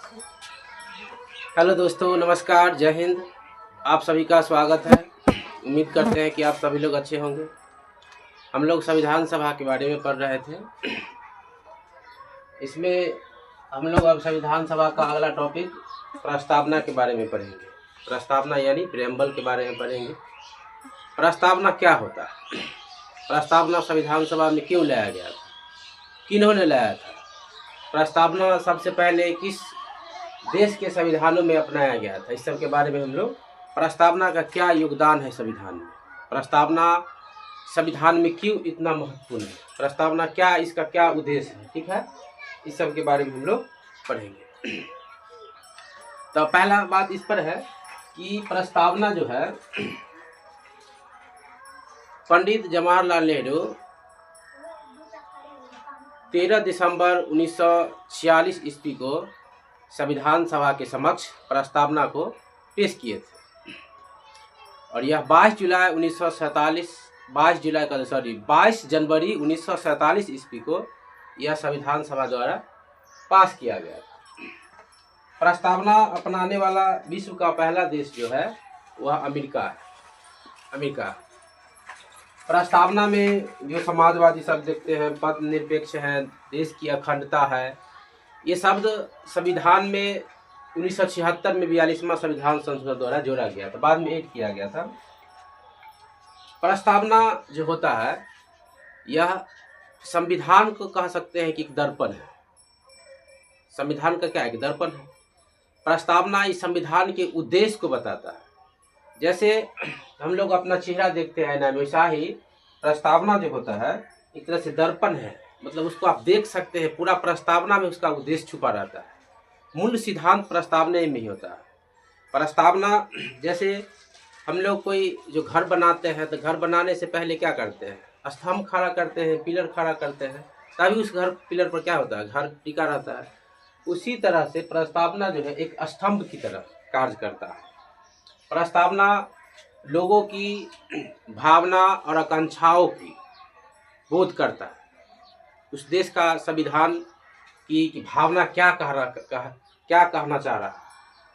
Hello दोस्तों, नमस्कार, जय हिंद। आप सभी का स्वागत है। उम्मीद करते हैं कि आप सभी लोग अच्छे होंगे। हम लोग संविधान सभा के बारे में पढ़ रहे थे। इसमें हम लोग अब संविधान सभा का अगला टॉपिक प्रस्तावना के बारे में पढ़ेंगे। प्रस्तावना यानी प्रेम्बल के बारे में पढ़ेंगे। प्रस्तावना क्या होता है? प्रस्तावना संविधान सभा में क्यों लाया गया था? किन्होंने लाया था? प्रस्तावना सबसे पहले किस देश के संविधानों में अपनाया गया था? इस सब के बारे में हम लोग, प्रस्तावना का क्या योगदान है संविधान में, प्रस्तावना संविधान में क्यों इतना महत्वपूर्ण है, प्रस्तावना क्या, इसका क्या उद्देश्य है, ठीक है, इस सब के बारे में हम लोग पढ़ेंगे। तो पहला बात इस पर है कि प्रस्तावना जो है, पंडित जवाहरलाल नेहरू 13 दिसंबर 1946 ईस्वी को संविधान सभा के समक्ष प्रस्तावना को पेश किए थे और यह 22 जनवरी 1947 ईस्वी को यह संविधान सभा द्वारा पास किया गया था। प्रस्तावना अपनाने वाला विश्व का पहला देश जो है वह अमेरिका है। अमेरिका प्रस्तावना में जो समाजवादी शब्द देखते हैं, पद निरपेक्ष है, देश की अखंडता है, ये शब्द संविधान में 1976 में 42वां संविधान संशोधन द्वारा जोड़ा गया था, बाद में ऐड किया गया था। प्रस्तावना जो होता है यह संविधान को कह सकते हैं कि एक दर्पण है। संविधान का क्या है? एक दर्पण है। प्रस्तावना इस संविधान के उद्देश्य को बताता है। जैसे हम लोग अपना चेहरा देखते हैं ना, वैसा ही प्रस्तावना जो होता है एक तरह से दर्पण है, मतलब उसको आप देख सकते हैं। पूरा प्रस्तावना में उसका उद्देश्य छुपा रहता है। मूल सिद्धांत प्रस्तावना में ही होता है। प्रस्तावना जैसे हम लोग कोई जो घर बनाते हैं तो घर बनाने से पहले क्या करते हैं? स्तंभ खड़ा करते हैं, पिलर खड़ा करते हैं, तभी उस घर पिलर पर क्या होता है? घर टिका रहता है। उसी तरह से प्रस्तावना जो है एक स्तंभ की तरह कार्य करता है। प्रस्तावना लोगों की भावना और आकांक्षाओं की बोध करता है। उस देश का संविधान की भावना क्या कहना चाह रहा है,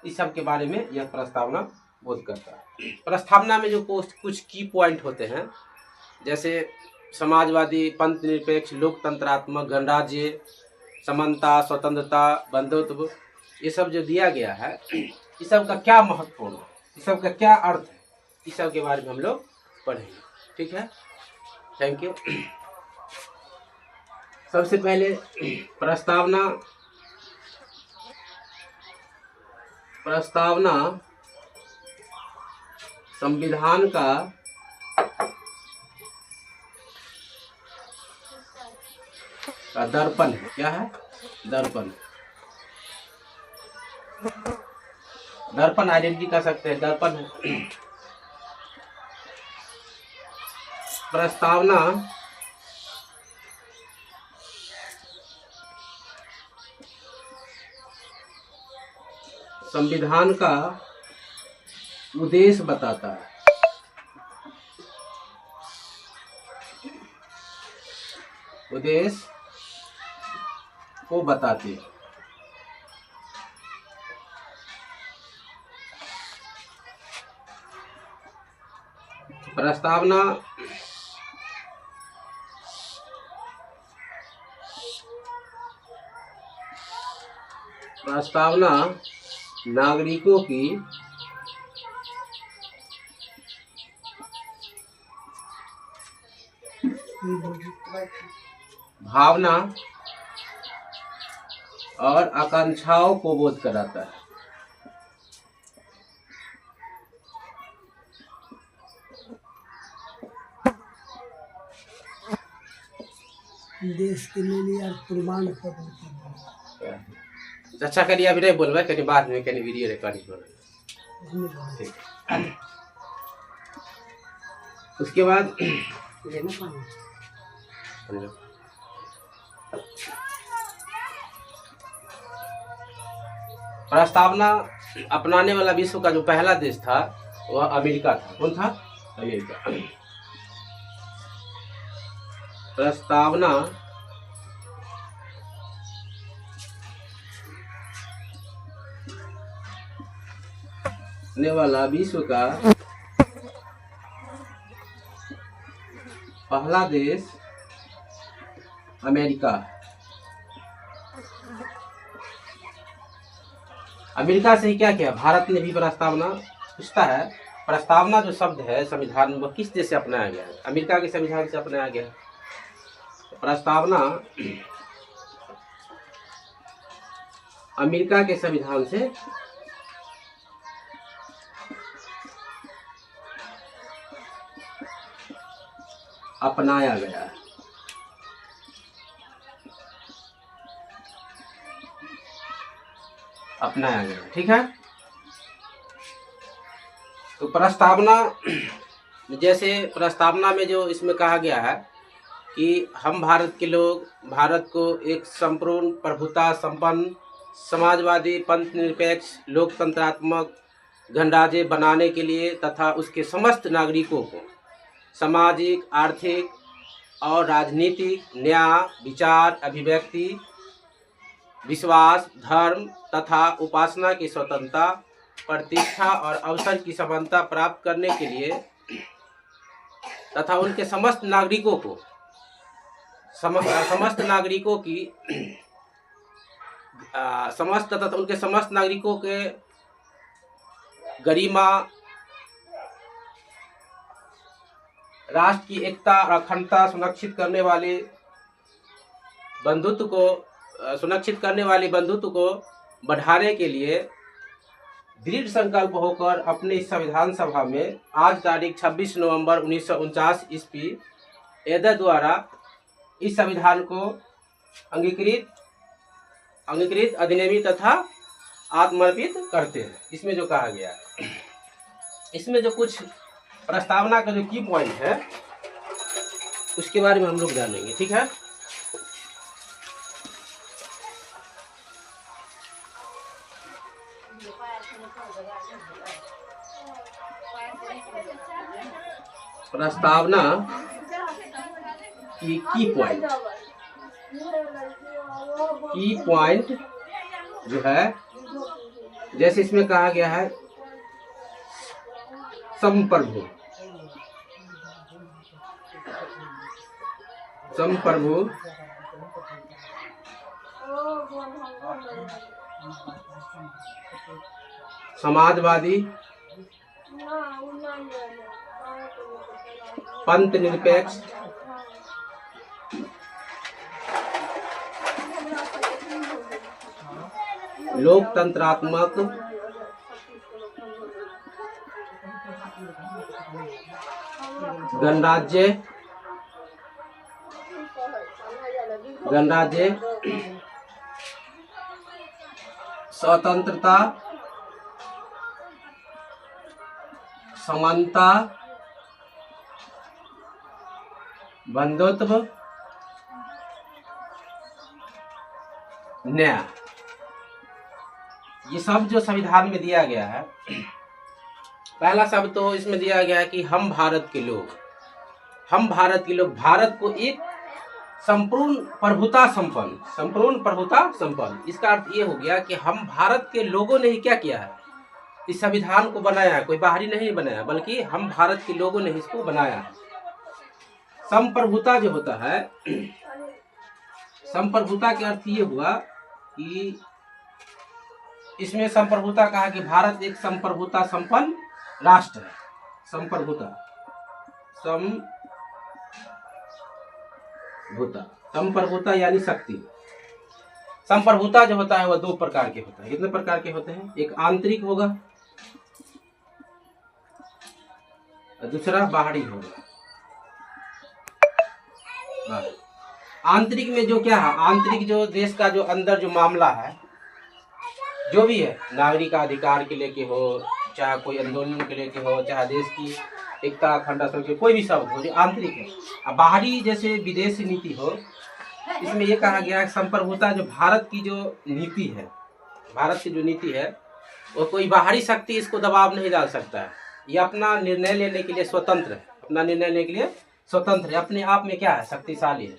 इस सब के बारे में यह प्रस्तावना बोध करता है। प्रस्तावना में जो कुछ की पॉइंट होते हैं, जैसे समाजवादी, पंथ निरपेक्ष, लोकतंत्रात्मक, गणराज्य, समानता, स्वतंत्रता, बंधुत्व, ये सब जो दिया गया है, इस सब का क्या महत्वपूर्ण है, इस सब का क्या अर्थ है, इस सब के बारे में हम लोग पढ़ेंगे। ठीक है, थैंक यू। सबसे पहले प्रस्तावना संविधान का दर्पण है। क्या है? दर्पण। दर्पण आइडेंटिटी कह सकते हैं, दर्पण है। प्रस्तावना संविधान का उद्देश्य बताता है। उद्देश्य को बताते हैं। प्रस्तावना नागरिकों की भावना और आकांक्षाओं को बोध कराता है। देश के लिए यार कुर्बान कर अच्छा करिए, अभी नहीं बोलबे, कहीं बाद में कहीं वीडियो रिकॉर्डिंग हो रही है। उसके बाद प्रस्तावना अपनाने वाला विश्व का जो पहला देश था वह अमेरिका था। कौन था? अमेरिका। प्रस्तावना ने वाला विश्व का पहला देश अमेरिका। अमेरिका से ही क्या किया भारत ने भी प्रस्तावना। पूछता है प्रस्तावना जो शब्द है संविधान में, वह किस देश से अपनाया गया है? अमेरिका के संविधान से अपनाया गया है। प्रस्तावना अमेरिका के संविधान से अपनाया गया है। अपनाया गया, ठीक है। तो प्रस्तावना, जैसे प्रस्तावना में जो इसमें कहा गया है कि हम भारत के लोग भारत को एक संपूर्ण प्रभुता संपन्न समाजवादी पंथ निरपेक्ष लोकतंत्रात्मक गणराज्य बनाने के लिए तथा उसके समस्त नागरिकों को सामाजिक आर्थिक और राजनीतिक न्याय विचार अभिव्यक्ति विश्वास धर्म तथा उपासना की स्वतंत्रता प्रतिष्ठा और अवसर की समानता प्राप्त करने के लिए तथा उनके समस्त नागरिकों को समस्त नागरिकों की समस्त तथा उनके समस्त नागरिकों के गरिमा राष्ट्र की एकता और अखंडता सुनिश्चित करने वाले बंधुत्व को बढ़ाने के लिए दृढ़ संकल्प होकर अपने इस संविधान सभा में आज तारीख 26 नवंबर 1949 ईस्वी एदर द्वारा इस संविधान को अंगीकृत अधिनियमित तथा आत्मर्पित करते हैं। इसमें जो कहा गया है, इसमें जो कुछ प्रस्तावना का जो की पॉइंट है उसके बारे में हम लोग जानेंगे, ठीक है। प्रस्तावना की पॉइंट जो है, जैसे इसमें कहा गया है संप्रभु समाजवादी पंथ निरपेक्ष लोकतंत्रात्मक गणराज्य स्वतंत्रता समानता बंधुत्व न्याय, ये सब जो संविधान में दिया गया है। पहला शब्द तो इसमें दिया गया है कि हम भारत के लोग भारत को एक संपूर्ण प्रभुता संपन्न। इसका अर्थ ये हो गया कि हम भारत के लोगों ने ही क्या किया है, इस संविधान को बनाया है। कोई बाहरी नहीं बनाया, बल्कि हम भारत के लोगों ने इसको बनाया है। संप्रभुता जो होता है, संप्रभुता के अर्थ ये हुआ कि इसमें संप्रभुता कहा कि भारत एक संप्रभुता संपन्न राष्ट्र है। संप्रभुता यानी शक्ति। संप्रभुता जो होता है वह दो प्रकार के होता है। कितने प्रकार के होते हैं? एक आंतरिक होगा, दूसरा बाहरी होगा। आंतरिक में जो क्या है, आंतरिक जो देश का जो अंदर जो मामला है, जो भी है, नागरिक अधिकार के लेके हो, चाहे कोई आंदोलन के लेके हो, चाहे देश की एकता अखंडता के कोई भी शब्द हो, जो आंतरिक है। अब बाहरी जैसे विदेशी नीति हो, इसमें ये कहा गया है संप्रभुता जो भारत की जो नीति है, भारत की जो नीति है वो कोई बाहरी शक्ति इसको दबाव नहीं डाल सकता है। ये अपना निर्णय लेने के लिए स्वतंत्र है, अपने आप में क्या है, शक्तिशाली है।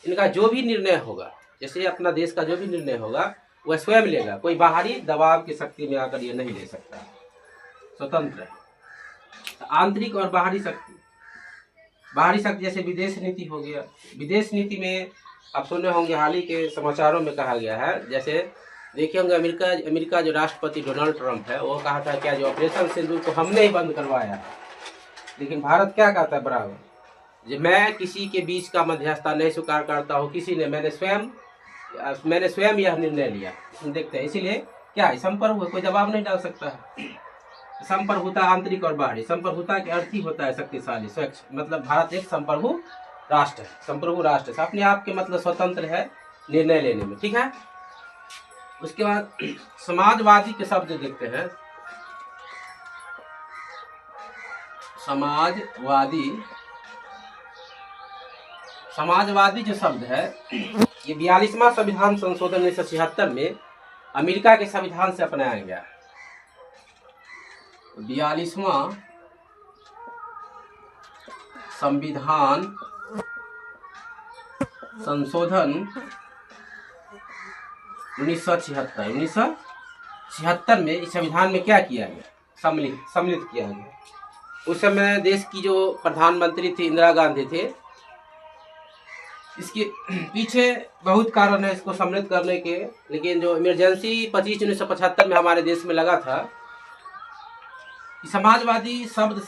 इनका जो भी निर्णय होगा, जैसे अपना देश का जो भी निर्णय होगा वह स्वयं लेगा, कोई बाहरी दबाव की शक्ति में आकर ये नहीं ले सकता, स्वतंत्र है। आंतरिक और बाहरी शक्ति, बाहरी शक्ति जैसे विदेश नीति हो गया। विदेश नीति में आप सुने होंगे हाल ही के समाचारों में कहा गया है, जैसे देखे होंगे अमेरिका जो राष्ट्रपति डोनाल्ड ट्रंप है वो कहा था क्या, जो ऑपरेशन सिंदूर को हमने ही बंद करवाया है। लेकिन भारत क्या कहता है बराबर, जो मैं किसी के बीच का मध्यस्थता नहीं स्वीकार करता हूँ, किसी ने, मैंने स्वयं यह निर्णय लिया। देखते हैं, इसीलिए क्या है, संप्रभु कोई दबाव नहीं डाल सकता है। संप्रभुता आंतरिक और बाहरी, संप्रभुता के अर्थ ही होता है शक्तिशाली, स्वच्छ, मतलब भारत एक संप्रभु राष्ट्र है, संप्रभु राष्ट्र है, अपने आप के मतलब स्वतंत्र है निर्णय लेने में, ठीक है। उसके बाद समाजवादी के शब्द देखते हैं। समाजवादी जो शब्द है ये 42वां संविधान संशोधन 1976 में अमेरिका के संविधान से अपनाया गया। 42वां संविधान संशोधन 1976 में इस संविधान में क्या किया गया, सम्मिलित किया गया। उस समय देश की जो प्रधानमंत्री थी इंदिरा गांधी थे। इसके पीछे बहुत कारण है इसको सम्मिलित करने के, लेकिन जो इमरजेंसी 25/1975 में हमारे देश में लगा था, समाजवादी शब्द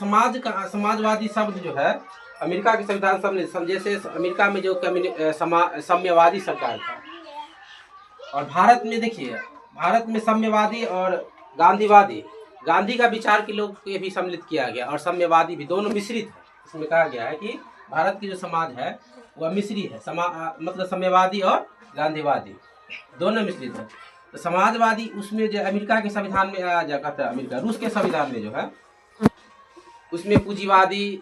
जो है अमेरिका के संविधान सम्मिलित, जैसे अमेरिका में जो साम्यवादी सरकार था, और भारत में देखिए, भारत में साम्यवादी और गांधीवादी, गांधी का विचार के लोग को भी सम्मिलित किया गया, और साम्यवादी भी, दोनों मिश्रित है। इसमें कहा गया है कि भारत की जो समाज है वह मिश्री है, मतलब साम्यवादी और गांधीवादी दोनों मिश्रित है। तो समाजवादी उसमें जो अमेरिका के संविधान में कहता है, अमेरिका रूस के संविधान में जो है उसमें पूंजीवादी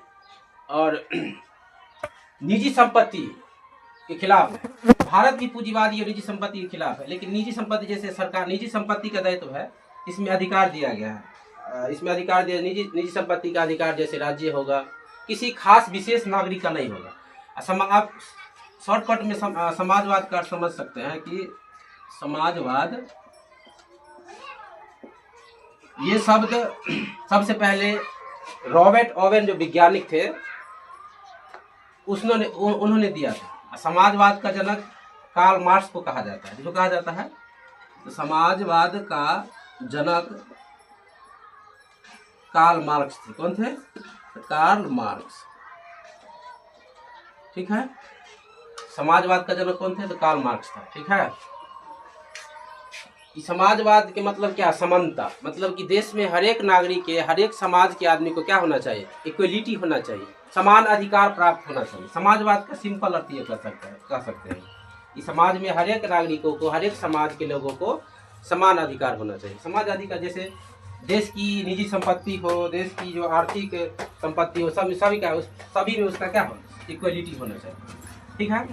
और निजी संपत्ति के खिलाफ है। भारत भी पूंजीवादी और निजी संपत्ति के खिलाफ है, लेकिन निजी संपत्ति जैसे सरकार, निजी संपत्ति का दायित्व है, इसमें अधिकार दिया गया है। इसमें अधिकार दिया, निजी संपत्ति का अधिकार जैसे राज्य होगा, किसी खास विशेष नागरिक का नहीं होगा। आप शॉर्टकट में समाजवाद का समझ सकते हैं कि समाजवाद ये शब्द सबसे पहले रॉबर्ट ओवेन जो वैज्ञानिक थे उन्होंने दिया था। समाजवाद का जनक कार्ल मार्क्स को कहा जाता है, जो कहा जाता है तो समाजवाद का जनक कार्ल मार्क्स थे। कौन थे? कार्ल मार्क्स, ठीक है। समाजवाद का जनक कौन थे? तो कार्ल मार्क्स था, ठीक है। समाजवाद के मतलब क्या? समानता, मतलब कि देश में हर एक नागरिक के, हर एक समाज के आदमी को क्या होना चाहिए? इक्वलिटी होना चाहिए, समान अधिकार प्राप्त होना चाहिए। समाजवाद का सिंपल अर्थ ये कह सकते हैं कि समाज में हर एक नागरिकों को, हर एक समाज के लोगों को समान अधिकार होना चाहिए। समाज अधिकार जैसे देश की निजी संपत्ति हो, देश की जो आर्थिक संपत्ति हो, सभी में उसका क्या हो? इक्वलिटी होना चाहिए, ठीक है।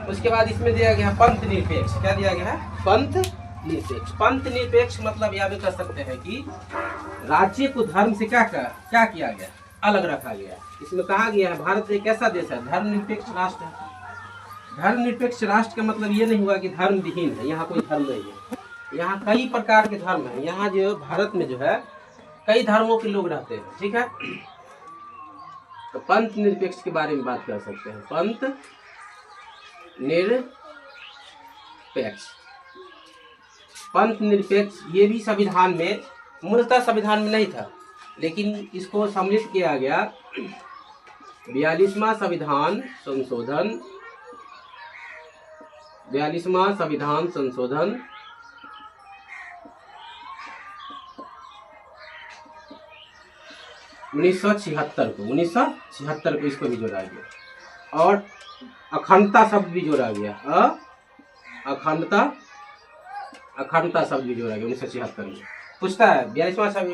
उसके बाद इसमें दिया गया पंथ निरपेक्ष। क्या दिया गया है? पंथ निरपेक्ष। पंथ निरपेक्ष मतलब यह भी कर सकते हैं कि राज्य को धर्म से क्या किया गया? अलग रखा गया। इसमें कहा गया है भारत एक ऐसा देश है, धर्मनिरपेक्ष राष्ट्र है। धर्मनिरपेक्ष राष्ट्र का मतलब ये नहीं हुआ कि धर्म विहीन है, यहाँ कोई धर्म नहीं है। यहाँ कई प्रकार के धर्म है। यहाँ जो भारत में जो है कई धर्मों के लोग रहते हैं, ठीक है। तो पंथ निरपेक्ष के बारे में बात कर सकते हैं। पंथ निरपेक्ष, पंथ निरपेक्ष ये भी संविधान में, मूलतः संविधान में नहीं था, लेकिन इसको सम्मिलित किया गया 42वां संविधान संशोधन 1976 को इसको भी जोड़ा गया, और अखंडता शब्द भी जोड़ा गया। अखंडता शब्द भी जोड़ा गया 1976 में। पूछता है 42वां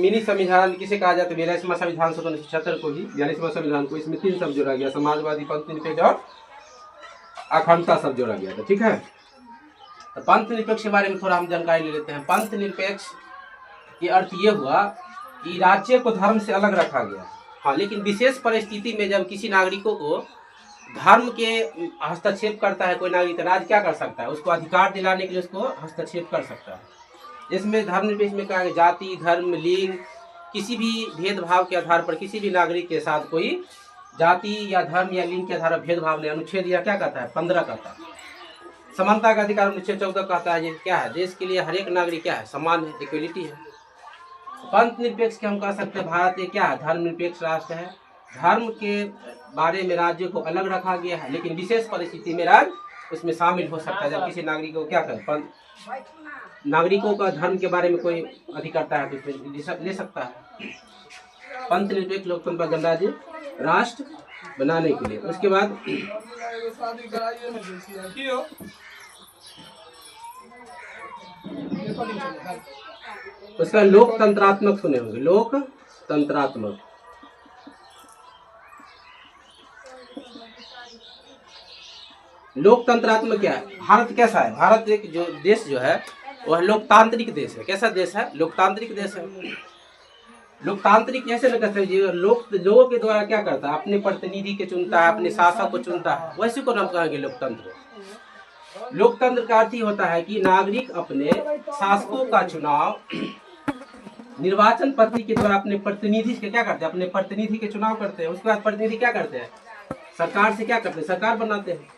मिनी संविधान किसे कहा जाता है? 42वां संविधान 1976 को ही, 42वां संविधान को, इसमें 3 शब्द जोड़ा गया, समाजवादी, पंथ निरपेक्ष और अखंडता शब्द जोड़ा गया था, ठीक है। तो पंथ निरपेक्ष के बारे में थोड़ा हम जानकारी ले लेते हैं। पंथ निरपेक्ष के अर्थ ये हुआ कि राज्य को धर्म से अलग रखा गया, हाँ, लेकिन विशेष परिस्थिति में जब किसी नागरिकों को धर्म के हस्तक्षेप करता है कोई नागरिक, राज्य क्या कर सकता है? उसको अधिकार दिलाने के लिए उसको हस्तक्षेप कर सकता है। इसमें धर्मनिरपेक्ष में कहा गया जाति, धर्म, लिंग, किसी भी भेदभाव के आधार पर किसी भी नागरिक के साथ कोई जाति या धर्म या लिंग के आधार पर भेदभाव नहीं। अनुच्छेद यह क्या कहता है? 15 कहता है। समानता का अधिकार अनुच्छेद 14 कहता है। ये क्या है? देश के लिए हर एक नागरिक क्या है? समान है, इक्वलिटी है। पंथ निरपेक्ष के हम कह सकते हैं भारत एक क्या है? धर्म निरपेक्ष राष्ट्र है। धर्म के बारे में राज्य को अलग रखा गया है, लेकिन विशेष परिस्थिति में राज्य उसमें शामिल हो सकता है। जब किसी नागरिक को क्या कर नागरिकों का धर्म के बारे में कोई अधिकारता है तो ले सकता है। पंथ निरपेक्ष लोकतंत्र गणराज्य राष्ट्र बनाने के लिए। उसके बाद उसका लोकतंत्रात्मक सुने होंगे, लोकतंत्रात्मक। लोकतंत्रात्मक क्या है? भारत कैसा है? भारत एक जो देश जो है वह लोकतांत्रिक देश है। कैसा देश है? लोकतांत्रिक देश है। लोकतांत्रिक ऐसे न कहते हैं लोगों के द्वारा क्या करता है? अपने प्रतिनिधि के चुनता है, अपने शासक को चुनता है, वैसे को हम कहेंगे लोकतंत्र। लोकतंत्र का अर्थ ही होता है कि नागरिक अपने शासकों का चुनाव निर्वाचन पद्धति के द्वारा अपने प्रतिनिधि के क्या करते हैं? अपने प्रतिनिधि के चुनाव करते हैं। उसके बाद प्रतिनिधि क्या करते हैं? सरकार से क्या करते हैं? सरकार बनाते हैं।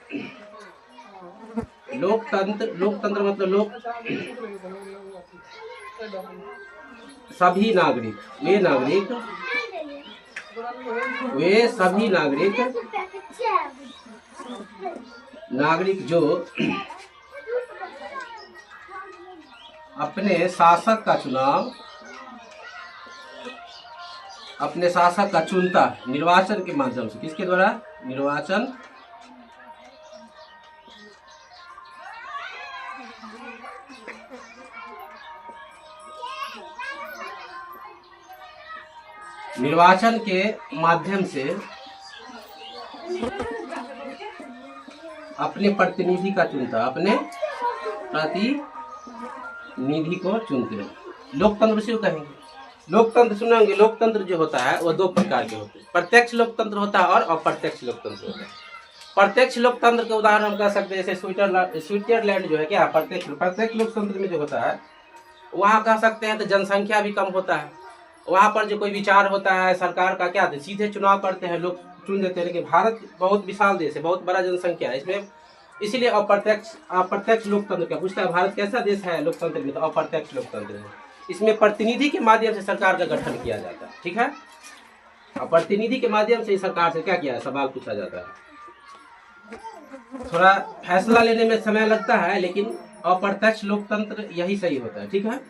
लोकतंत्र मतलब लोग सभी नागरिक, वे सभी नागरिक जो अपने शासक का चुनाव अपने शासक का चुनता है निर्वाचन के माध्यम से। किसके द्वारा? निर्वाचन के माध्यम से अपने प्रतिनिधि का चुनता, अपने प्रतिनिधि को चुनते हैं। लोकतंत्र से कहेंगे। लोकतंत्र सुनेंगे। लोकतंत्र जो होता है वो 2 प्रकार के होते हैं। प्रत्यक्ष लोकतंत्र होता है और अप्रत्यक्ष लोकतंत्र होता है। प्रत्यक्ष लोकतंत्र के उदाहरण हम कह सकते हैं जैसे स्विट्जरलैंड जो है क्या प्रत्यक्ष लोकतंत्र में जो होता है वहाँ कह सकते हैं तो जनसंख्या भी कम होता है। वहाँ पर जो कोई विचार होता है सरकार का क्या है? सीधे चुनाव करते हैं, लोग चुन देते हैं। लेकिन भारत बहुत विशाल देश है, बहुत बड़ा जनसंख्या है इसमें, इसीलिए अप्रत्यक्ष लोकतंत्र का पूछता है भारत कैसा देश है लोकतंत्र में? तो अप्रत्यक्ष लोकतंत्र है। इसमें प्रतिनिधि के माध्यम से सरकार का गठन किया जाता है। ठीक है, और प्रतिनिधि के माध्यम से सरकार से क्या किया है? सवाल पूछा जाता है। थोड़ा फैसला लेने में समय लगता है, लेकिन अप्रत्यक्ष लोकतंत्र यही सही होता है। ठीक है,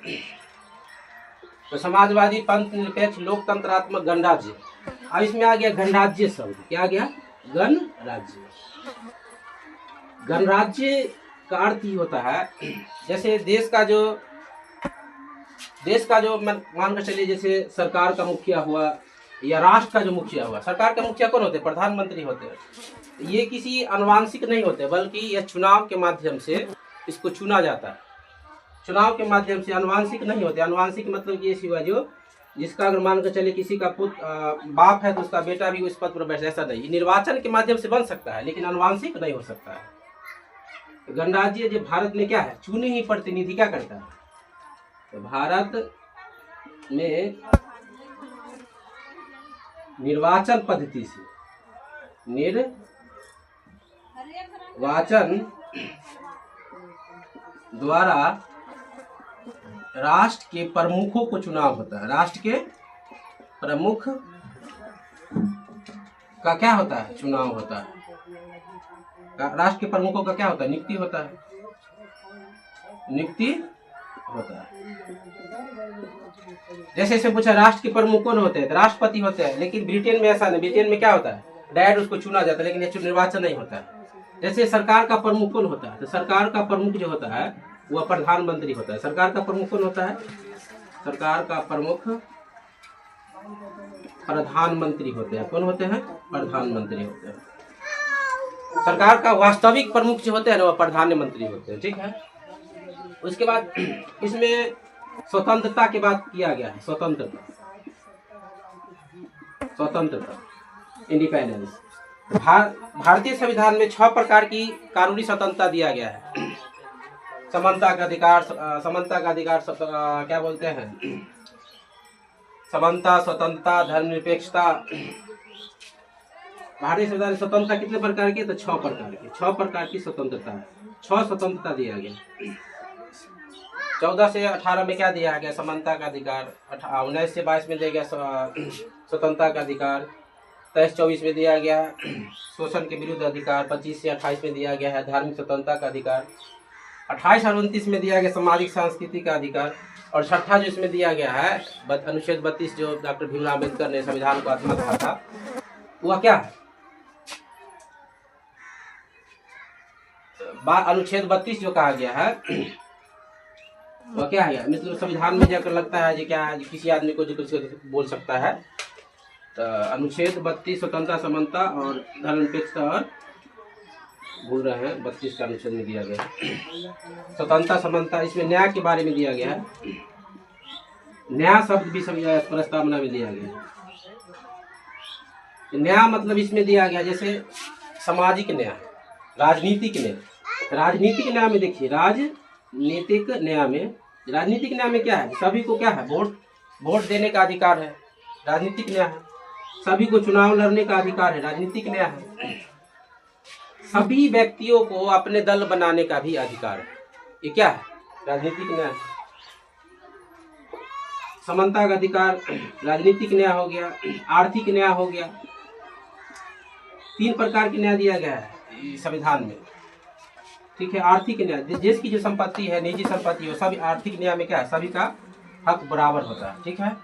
तो समाजवादी, पंथ निरपेक्ष, लोकतंत्रात्मक, गणराज्य। अब इसमें आ गया गणराज्य शब्द। क्या आ गया? गणराज्य। गणराज्य का अर्थ ही होता है जैसे देश का जो मान कर चलिए जैसे सरकार का मुखिया हुआ या राष्ट्र का जो मुखिया हुआ। सरकार का मुखिया कौन होते हैं? प्रधानमंत्री होते हैं। ये किसी अनुवांशिक नहीं होते, बल्कि यह चुनाव के माध्यम से इसको चुना जाता है। चुनाव के माध्यम से, अनुवांशिक नहीं होते। अनुवांशिक मतलब ये हुआ जो जिसका अगर मान कर चले किसी का पुत्र बाप है तो उसका बेटा भी उस पद पर बैठे, ऐसा नहीं। निर्वाचन के माध्यम से बन सकता है, लेकिन अनुवांशिक नहीं हो सकता है। गणराज्य जो भारत में क्या है? चुने ही प्रतिनिधि क्या करता है? तो भारत में निर्वाचन पद्धति से निर्वाचन द्वारा राष्ट्र के प्रमुखों को चुनाव होता है। राष्ट्र के प्रमुख का क्या होता है? चुनाव होता है। राष्ट्र के प्रमुखों का क्या होता है? नियुक्ति होता है। नियुक्ति होता है। जैसे इसे पूछा राष्ट्र के प्रमुख कौन होते हैं? राष्ट्रपति होते हैं। लेकिन ब्रिटेन में ऐसा नहीं। ब्रिटेन में क्या होता है? डायरेक्ट उसको चुना जाता है, लेकिन ये निर्वाचन नहीं होता है। जैसे सरकार का प्रमुख कौन होता है? तो सरकार का प्रमुख जो होता है वह प्रधानमंत्री होता है। सरकार का प्रमुख कौन होता है? सरकार का प्रमुख प्रधानमंत्री होते हैं। कौन होते हैं? प्रधानमंत्री होते हैं। सरकार का वास्तविक प्रमुख जो होते हैं ना वह प्रधानमंत्री होते हैं। ठीक है, उसके बाद इसमें स्वतंत्रता की बात किया गया है। स्वतंत्रता, इंडिपेंडेंस। भारतीय संविधान में 6 प्रकार की कानूनी स्वतंत्रता दिया गया है। समानता का अधिकार, क्या बोलते हैं, समानता, स्वतंत्रता, धर्मनिरपेक्षता। भारतीय संविधान में स्वतंत्रता कितने प्रकार की? तो 6 प्रकार की। 6 प्रकार की स्वतंत्रता है, 6 स्वतंत्रता दिया गया। 14 से 18 में क्या दिया गया? समानता का अधिकार। 19 से 22 में दिया गया स्वतंत्रता का अधिकार। 23-24 में दिया गया शोषण के विरुद्ध अधिकार। 25 से 28 में दिया गया है धार्मिक स्वतंत्रता का अधिकार। 28 और 29 में दिया गया सामाजिक सांस्कृतिक का अधिकार। और छठा जो इसमें दिया गया है अनुच्छेद 32, जो डॉक्टर भीमराव अम्बेडकर ने संविधान को आत्मा कहा था, वह क्या है? अनुच्छेद 32 जो कहा गया है वह क्या है? मतलब संविधान में जाकर लगता है जो क्या है, किसी आदमी को जो कुछ बोल सकता है। तो अनुच्छेद 32 स्वतंत्रता, समानता और धर्मनिरपेक्षता, और भूल रहे हैं 32 का अनुच्छेद में दिया गया है स्वतंत्रता, समानता। इसमें न्याय के बारे में दिया गया है। न्याय शब्द भी प्रस्तावना में दिया गया है। न्याय मतलब इसमें दिया गया जैसे सामाजिक न्याय, राजनीतिक न्याय। राजनीतिक न्याय में देखिए, राजनीतिक न्याय में क्या है? सभी को क्या है? वोट देने का अधिकार है, राजनीतिक न्याय है। सभी को चुनाव लड़ने का अधिकार है, राजनीतिक न्याय है। सभी व्यक्तियों को अपने दल बनाने का भी अधिकार है, ये क्या है? राजनीतिक न्याय। समानता का अधिकार राजनीतिक न्याय हो गया, आर्थिक न्याय हो गया। 3 प्रकार की न्याय दिया गया है संविधान में, ठीक है। आर्थिक न्याय, देश की जो संपत्ति है, निजी संपत्ति है, सभी आर्थिक न्याय में क्या है? सभी का हक बराबर होता है, ठीक है।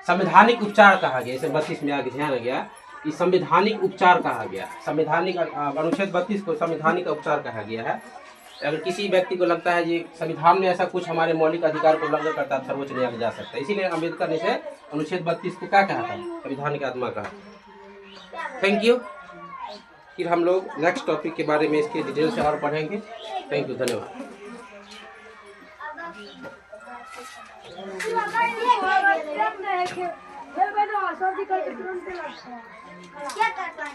संवैधानिक उपचार कहा गया, इसे 32 में आगे ध्यान गया कि संवैधानिक उपचार कहा गया। संवैधानिक अनुच्छेद 32 को संवैधानिक उपचार कहा गया है। अगर किसी व्यक्ति को लगता है कि संविधान में ऐसा कुछ हमारे मौलिक अधिकार को उल्लंघन करता है, सर्वोच्च न्यायालय जा सकता है। इसीलिए अम्बेडकर ने इसे अनुच्छेद 32 को क्या कहा था? संविधान की आत्मा कहा। Thank you. फिर हम लोग नेक्स्ट टॉपिक के बारे में इसके डिटेल से और पढ़ेंगे। थैंक यू, धन्यवाद। क्या करता है?